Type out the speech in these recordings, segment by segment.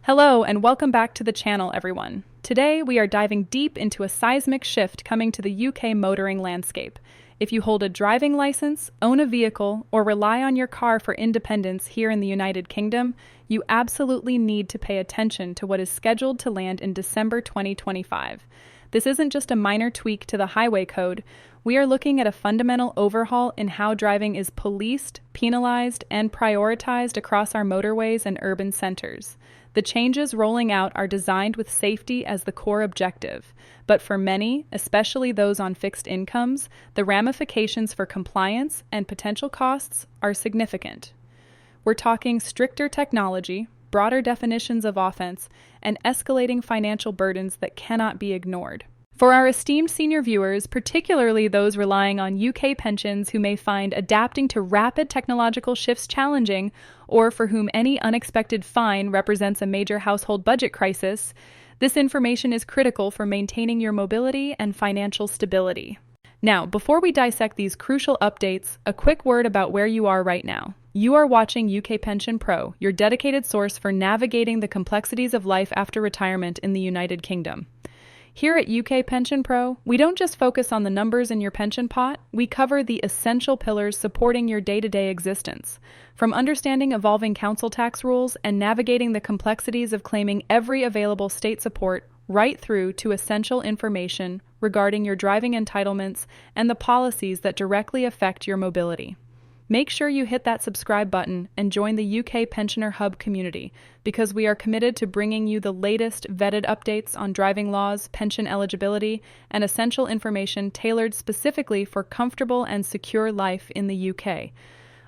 Hello and welcome back to the channel, everyone. Today we are diving deep into a seismic shift coming to the UK motoring landscape. If you hold a driving license, own a vehicle, or rely on your car for independence here in the United Kingdom, you absolutely need to pay attention to what is scheduled to land in December 2025. This isn't just a minor tweak to the highway code. We are looking at a fundamental overhaul in how driving is policed, penalized, and prioritized across our motorways and urban centers. The changes rolling out are designed with safety as the core objective, but for many, especially those on fixed incomes, the ramifications for compliance and potential costs are significant. We're talking stricter technology, broader definitions of offense, and escalating financial burdens that cannot be ignored. For our esteemed senior viewers, particularly those relying on UK pensions who may find adapting to rapid technological shifts challenging, or for whom any unexpected fine represents a major household budget crisis, this information is critical for maintaining your mobility and financial stability. Now, before we dissect these crucial updates, a quick word about where you are right now. You are watching UK Pension Pro, your dedicated source for navigating the complexities of life after retirement in the United Kingdom. Here at UK Pension Pro, we don't just focus on the numbers in your pension pot, we cover the essential pillars supporting your day-to-day existence. From understanding evolving council tax rules and navigating the complexities of claiming every available state support, right through to essential information regarding your driving entitlements and the policies that directly affect your mobility. Make sure you hit that subscribe button and join the UK Pensioner Hub community, because we are committed to bringing you the latest vetted updates on driving laws, pension eligibility, and essential information tailored specifically for comfortable and secure life in the UK.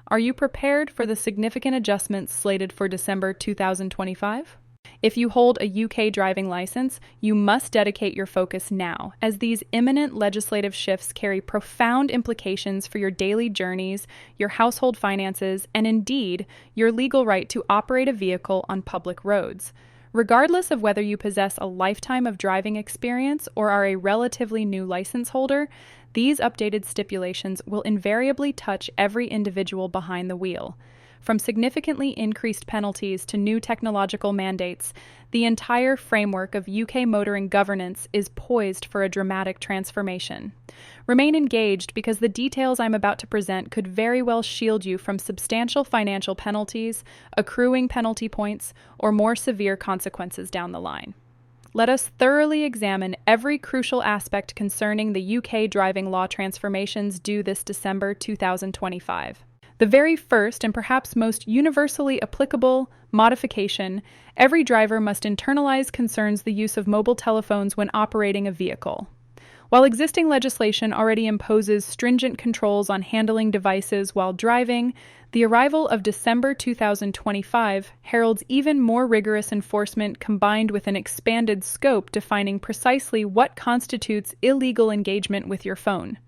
Are you prepared for the significant adjustments slated for December 2025? If you hold a UK driving license, you must dedicate your focus now, as these imminent legislative shifts carry profound implications for your daily journeys, your household finances, and indeed, your legal right to operate a vehicle on public roads. Regardless of whether you possess a lifetime of driving experience or are a relatively new license holder, these updated stipulations will invariably touch every individual behind the wheel. From significantly increased penalties to new technological mandates, the entire framework of UK motoring governance is poised for a dramatic transformation. Remain engaged, because the details I'm about to present could very well shield you from substantial financial penalties, accruing penalty points, or more severe consequences down the line. Let us thoroughly examine every crucial aspect concerning the UK driving law transformations due this December 2025. The very first and perhaps most universally applicable modification every driver must internalize concerns the use of mobile telephones when operating a vehicle. While existing legislation already imposes stringent controls on handling devices while driving, the arrival of December 2025 heralds even more rigorous enforcement combined with an expanded scope defining precisely what constitutes illegal engagement with your phone.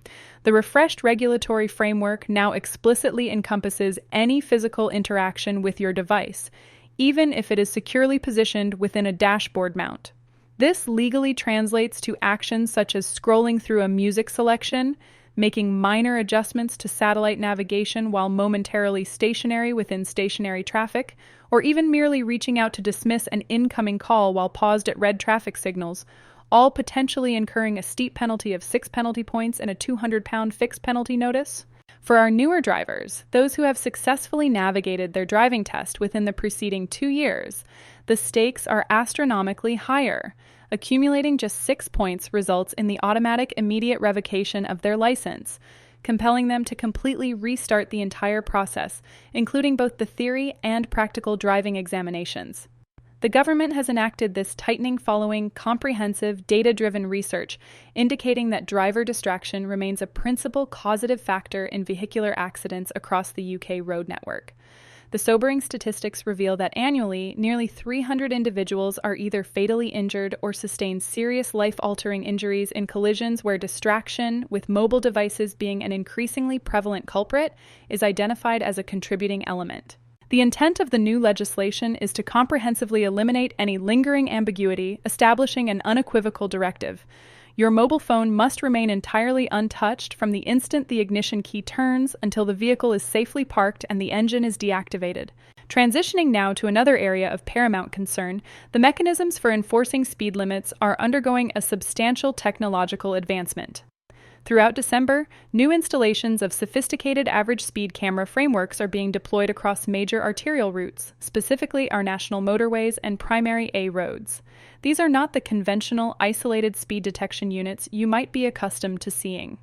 The refreshed regulatory framework now explicitly encompasses any physical interaction with your device, even if it is securely positioned within a dashboard mount. This legally translates to actions such as scrolling through a music selection, making minor adjustments to satellite navigation while momentarily stationary within stationary traffic, or even merely reaching out to dismiss an incoming call while paused at red traffic signals, all potentially incurring a steep penalty of 6 penalty points and a £200 fixed penalty notice. For our newer drivers, those who have successfully navigated their driving test within the preceding 2 years, the stakes are astronomically higher. Accumulating just 6 points results in the automatic immediate revocation of their license, compelling them to completely restart the entire process, including both the theory and practical driving examinations. The government has enacted this tightening following comprehensive, data-driven research, indicating that driver distraction remains a principal causative factor in vehicular accidents across the UK road network. The sobering statistics reveal that annually, nearly 300 individuals are either fatally injured or sustain serious life-altering injuries in collisions where distraction, with mobile devices being an increasingly prevalent culprit, is identified as a contributing element. The intent of the new legislation is to comprehensively eliminate any lingering ambiguity, establishing an unequivocal directive. Your mobile phone must remain entirely untouched from the instant the ignition key turns until the vehicle is safely parked and the engine is deactivated. Transitioning now to another area of paramount concern, the mechanisms for enforcing speed limits are undergoing a substantial technological advancement. Throughout December, new installations of sophisticated average speed camera frameworks are being deployed across major arterial routes, specifically our national motorways and primary A roads. These are not the conventional isolated speed detection units you might be accustomed to seeing.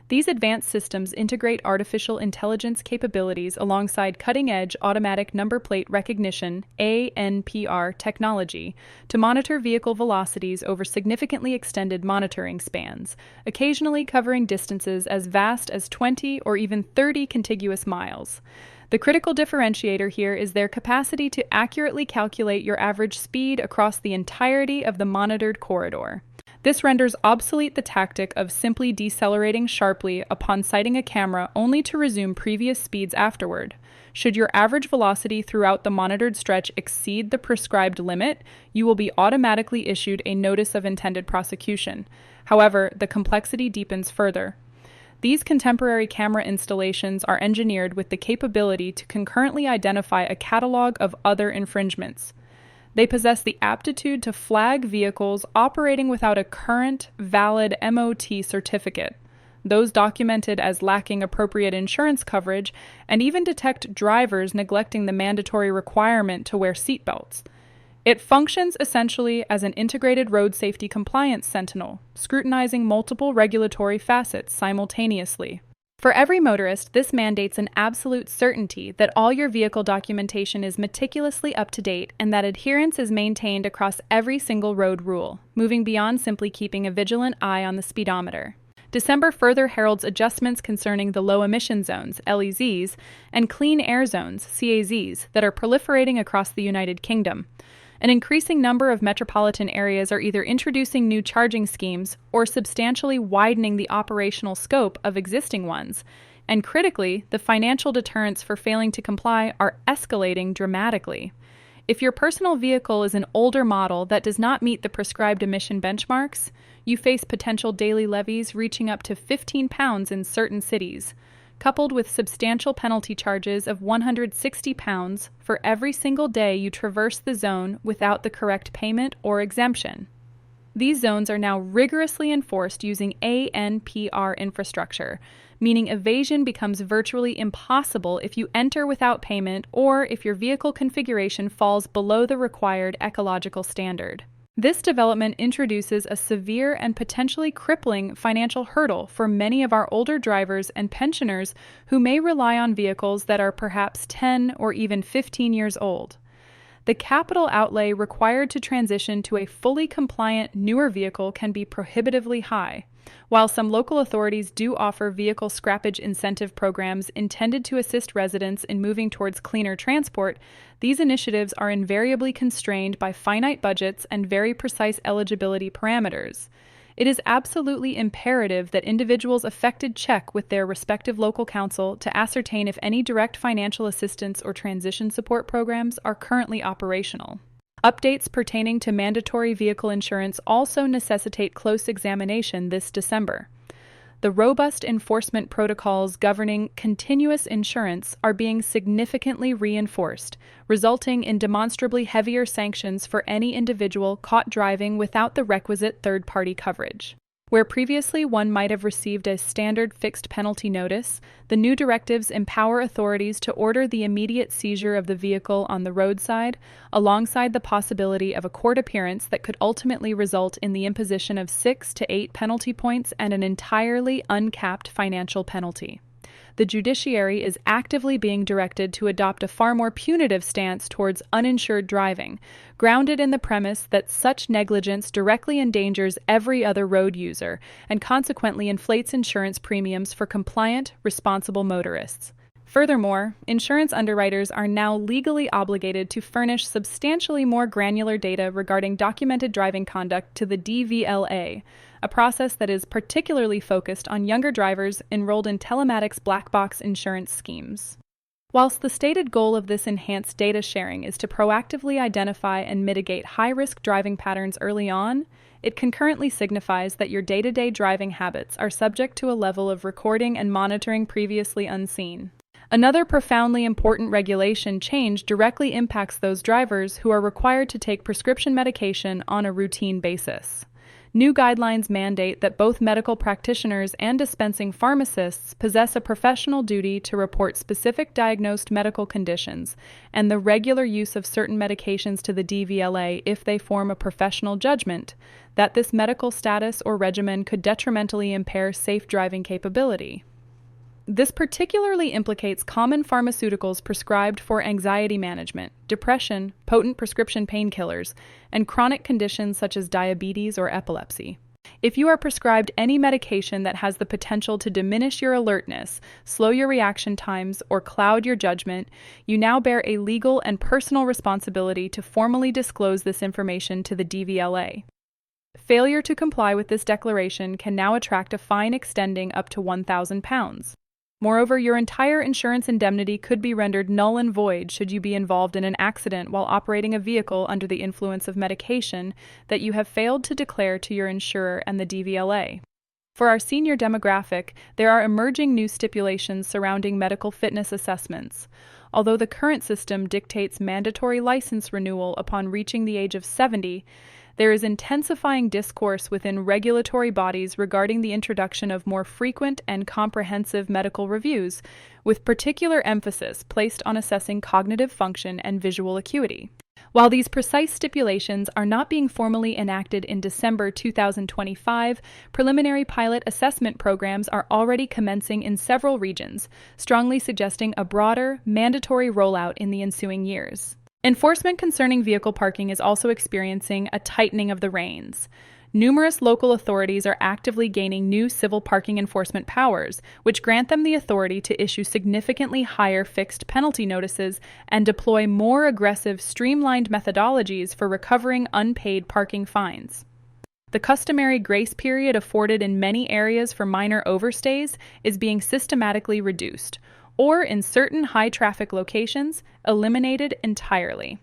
These advanced systems integrate artificial intelligence capabilities alongside cutting-edge automatic number plate recognition (ANPR) technology to monitor vehicle velocities over significantly extended monitoring spans, occasionally covering distances as vast as 20 or even 30 contiguous miles. The critical differentiator here is their capacity to accurately calculate your average speed across the entirety of the monitored corridor. This renders obsolete the tactic of simply decelerating sharply upon sighting a camera only to resume previous speeds afterward. Should your average velocity throughout the monitored stretch exceed the prescribed limit, you will be automatically issued a notice of intended prosecution. However, the complexity deepens further. These contemporary camera installations are engineered with the capability to concurrently identify a catalog of other infringements. They possess the aptitude to flag vehicles operating without a current, valid MOT certificate, those documented as lacking appropriate insurance coverage, and even detect drivers neglecting the mandatory requirement to wear seatbelts. It functions essentially as an integrated road safety compliance sentinel, scrutinizing multiple regulatory facets simultaneously. For every motorist, this mandates an absolute certainty that all your vehicle documentation is meticulously up to date and that adherence is maintained across every single road rule, moving beyond simply keeping a vigilant eye on the speedometer. December further heralds adjustments concerning the low emission zones, LEZs, and clean air zones, CAZs, that are proliferating across the United Kingdom. An increasing number of metropolitan areas are either introducing new charging schemes or substantially widening the operational scope of existing ones. And critically, the financial deterrents for failing to comply are escalating dramatically. If your personal vehicle is an older model that does not meet the prescribed emission benchmarks, you face potential daily levies reaching up to £15 in certain cities, coupled with substantial penalty charges of £160 for every single day you traverse the zone without the correct payment or exemption. These zones are now rigorously enforced using ANPR infrastructure, meaning evasion becomes virtually impossible if you enter without payment or if your vehicle configuration falls below the required ecological standard. This development introduces a severe and potentially crippling financial hurdle for many of our older drivers and pensioners who may rely on vehicles that are perhaps 10 or even 15 years old. The capital outlay required to transition to a fully compliant, newer vehicle can be prohibitively high. While some local authorities do offer vehicle scrappage incentive programs intended to assist residents in moving towards cleaner transport, these initiatives are invariably constrained by finite budgets and very precise eligibility parameters. It is absolutely imperative that individuals affected check with their respective local council to ascertain if any direct financial assistance or transition support programs are currently operational. Updates pertaining to mandatory vehicle insurance also necessitate close examination this December. The robust enforcement protocols governing continuous insurance are being significantly reinforced, resulting in demonstrably heavier sanctions for any individual caught driving without the requisite third-party coverage. Where previously one might have received a standard fixed penalty notice, the new directives empower authorities to order the immediate seizure of the vehicle on the roadside, alongside the possibility of a court appearance that could ultimately result in the imposition of 6 to 8 penalty points and an entirely uncapped financial penalty. The judiciary is actively being directed to adopt a far more punitive stance towards uninsured driving, grounded in the premise that such negligence directly endangers every other road user and consequently inflates insurance premiums for compliant, responsible motorists. Furthermore, insurance underwriters are now legally obligated to furnish substantially more granular data regarding documented driving conduct to the DVLA, a process that is particularly focused on younger drivers enrolled in telematics black box insurance schemes. Whilst the stated goal of this enhanced data sharing is to proactively identify and mitigate high-risk driving patterns early on, it concurrently signifies that your day-to-day driving habits are subject to a level of recording and monitoring previously unseen. Another profoundly important regulation change directly impacts those drivers who are required to take prescription medication on a routine basis. New guidelines mandate that both medical practitioners and dispensing pharmacists possess a professional duty to report specific diagnosed medical conditions and the regular use of certain medications to the DVLA if they form a professional judgment that this medical status or regimen could detrimentally impair safe driving capability. This particularly implicates common pharmaceuticals prescribed for anxiety management, depression, potent prescription painkillers, and chronic conditions such as diabetes or epilepsy. If you are prescribed any medication that has the potential to diminish your alertness, slow your reaction times, or cloud your judgment, you now bear a legal and personal responsibility to formally disclose this information to the DVLA. Failure to comply with this declaration can now attract a fine extending up to £1,000. Moreover, your entire insurance indemnity could be rendered null and void should you be involved in an accident while operating a vehicle under the influence of medication that you have failed to declare to your insurer and the DVLA. For our senior demographic, there are emerging new stipulations surrounding medical fitness assessments. Although the current system dictates mandatory license renewal upon reaching the age of 70, there is intensifying discourse within regulatory bodies regarding the introduction of more frequent and comprehensive medical reviews, with particular emphasis placed on assessing cognitive function and visual acuity. While these precise stipulations are not being formally enacted in December 2025, preliminary pilot assessment programs are already commencing in several regions, strongly suggesting a broader, mandatory rollout in the ensuing years. Enforcement concerning vehicle parking is also experiencing a tightening of the reins. Numerous local authorities are actively gaining new civil parking enforcement powers, which grant them the authority to issue significantly higher fixed penalty notices and deploy more aggressive, streamlined methodologies for recovering unpaid parking fines. The customary grace period afforded in many areas for minor overstays is being systematically reduced, or in certain high-traffic locations, eliminated entirely.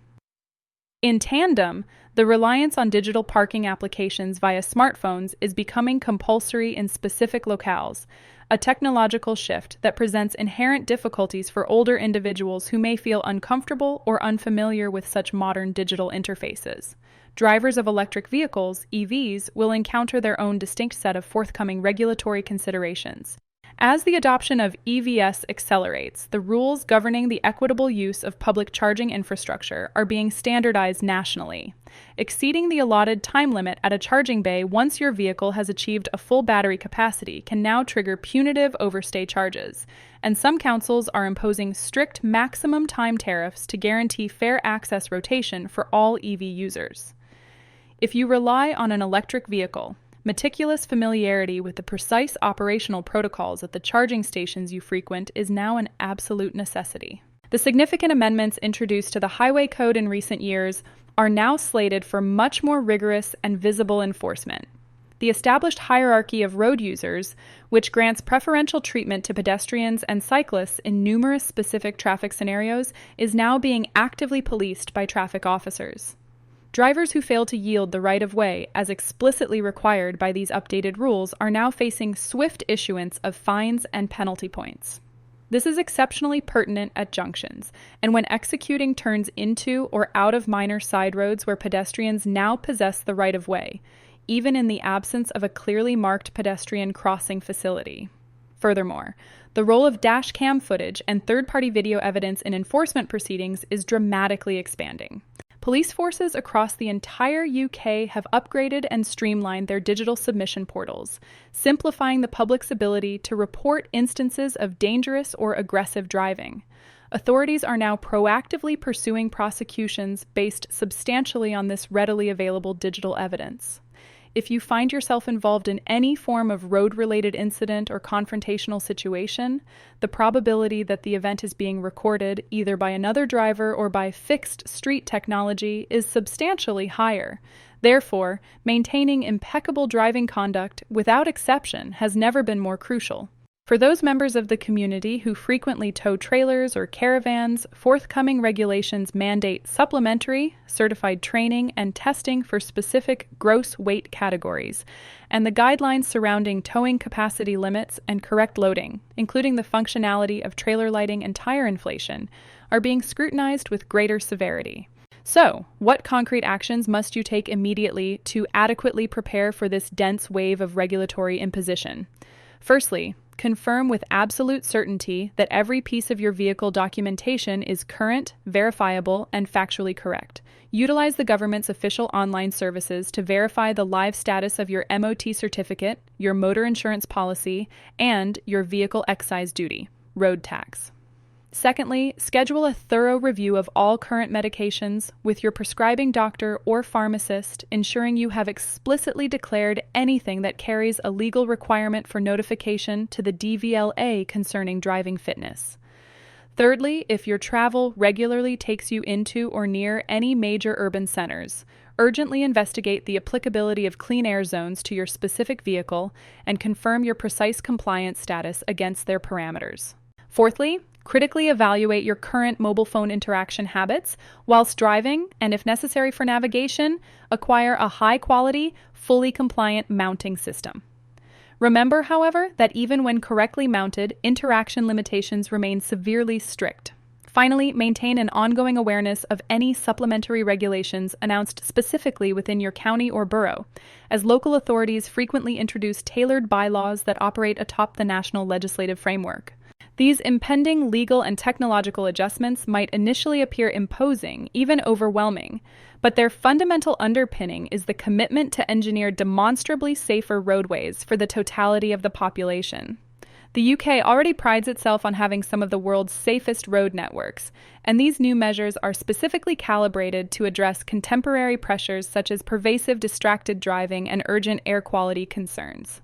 In tandem, the reliance on digital parking applications via smartphones is becoming compulsory in specific locales, a technological shift that presents inherent difficulties for older individuals who may feel uncomfortable or unfamiliar with such modern digital interfaces. Drivers of electric vehicles, EVs, will encounter their own distinct set of forthcoming regulatory considerations. As the adoption of EVs accelerates, the rules governing the equitable use of public charging infrastructure are being standardized nationally. Exceeding the allotted time limit at a charging bay once your vehicle has achieved a full battery capacity can now trigger punitive overstay charges, and some councils are imposing strict maximum time tariffs to guarantee fair access rotation for all EV users. If you rely on an electric vehicle, meticulous familiarity with the precise operational protocols at the charging stations you frequent is now an absolute necessity. The significant amendments introduced to the Highway Code in recent years are now slated for much more rigorous and visible enforcement. The established hierarchy of road users, which grants preferential treatment to pedestrians and cyclists in numerous specific traffic scenarios, is now being actively policed by traffic officers. Drivers who fail to yield the right-of-way, as explicitly required by these updated rules, are now facing swift issuance of fines and penalty points. This is exceptionally pertinent at junctions, and when executing turns into or out of minor side roads where pedestrians now possess the right-of-way, even in the absence of a clearly marked pedestrian crossing facility. Furthermore, the role of dash cam footage and third-party video evidence in enforcement proceedings is dramatically expanding. Police forces across the entire UK have upgraded and streamlined their digital submission portals, simplifying the public's ability to report instances of dangerous or aggressive driving. Authorities are now proactively pursuing prosecutions based substantially on this readily available digital evidence. If you find yourself involved in any form of road-related incident or confrontational situation, the probability that the event is being recorded either by another driver or by fixed street technology is substantially higher. Therefore, maintaining impeccable driving conduct without exception has never been more crucial. For those members of the community who frequently tow trailers or caravans, forthcoming regulations mandate supplementary, certified training and testing for specific gross weight categories, and the guidelines surrounding towing capacity limits and correct loading, including the functionality of trailer lighting and tire inflation, are being scrutinized with greater severity. So, what concrete actions must you take immediately to adequately prepare for this dense wave of regulatory imposition? Firstly, confirm with absolute certainty that every piece of your vehicle documentation is current, verifiable, and factually correct. Utilize the government's official online services to verify the live status of your MOT certificate, your motor insurance policy, and your vehicle excise duty, road tax. Secondly, schedule a thorough review of all current medications with your prescribing doctor or pharmacist, ensuring you have explicitly declared anything that carries a legal requirement for notification to the DVLA concerning driving fitness. Thirdly, if your travel regularly takes you into or near any major urban centers, urgently investigate the applicability of clean air zones to your specific vehicle and confirm your precise compliance status against their parameters. Fourthly, critically evaluate your current mobile phone interaction habits whilst driving, and if necessary for navigation, acquire a high-quality, fully compliant mounting system. Remember, however, that even when correctly mounted, interaction limitations remain severely strict. Finally, maintain an ongoing awareness of any supplementary regulations announced specifically within your county or borough, as local authorities frequently introduce tailored bylaws that operate atop the national legislative framework. These impending legal and technological adjustments might initially appear imposing, even overwhelming, but their fundamental underpinning is the commitment to engineer demonstrably safer roadways for the totality of the population. The UK already prides itself on having some of the world's safest road networks, and these new measures are specifically calibrated to address contemporary pressures such as pervasive distracted driving and urgent air quality concerns.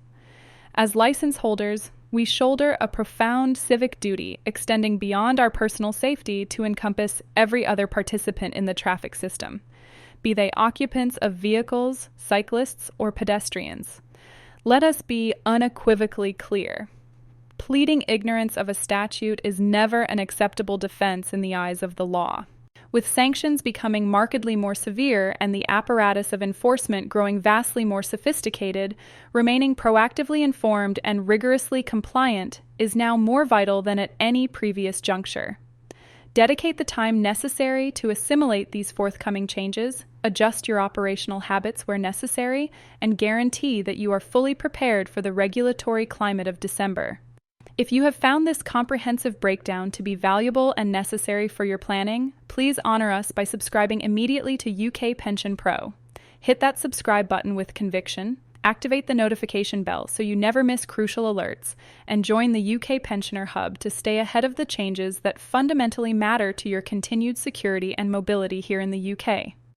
As license holders, we shoulder a profound civic duty extending beyond our personal safety to encompass every other participant in the traffic system, be they occupants of vehicles, cyclists, or pedestrians. Let us be unequivocally clear. Pleading ignorance of a statute is never an acceptable defense in the eyes of the law. With sanctions becoming markedly more severe and the apparatus of enforcement growing vastly more sophisticated, remaining proactively informed and rigorously compliant is now more vital than at any previous juncture. Dedicate the time necessary to assimilate these forthcoming changes, adjust your operational habits where necessary, and guarantee that you are fully prepared for the regulatory climate of December. If you have found this comprehensive breakdown to be valuable and necessary for your planning, please honor us by subscribing immediately to UK Pension Pro. Hit that subscribe button with conviction, activate the notification bell so you never miss crucial alerts, and join the UK Pensioner Hub to stay ahead of the changes that fundamentally matter to your continued security and mobility here in the UK.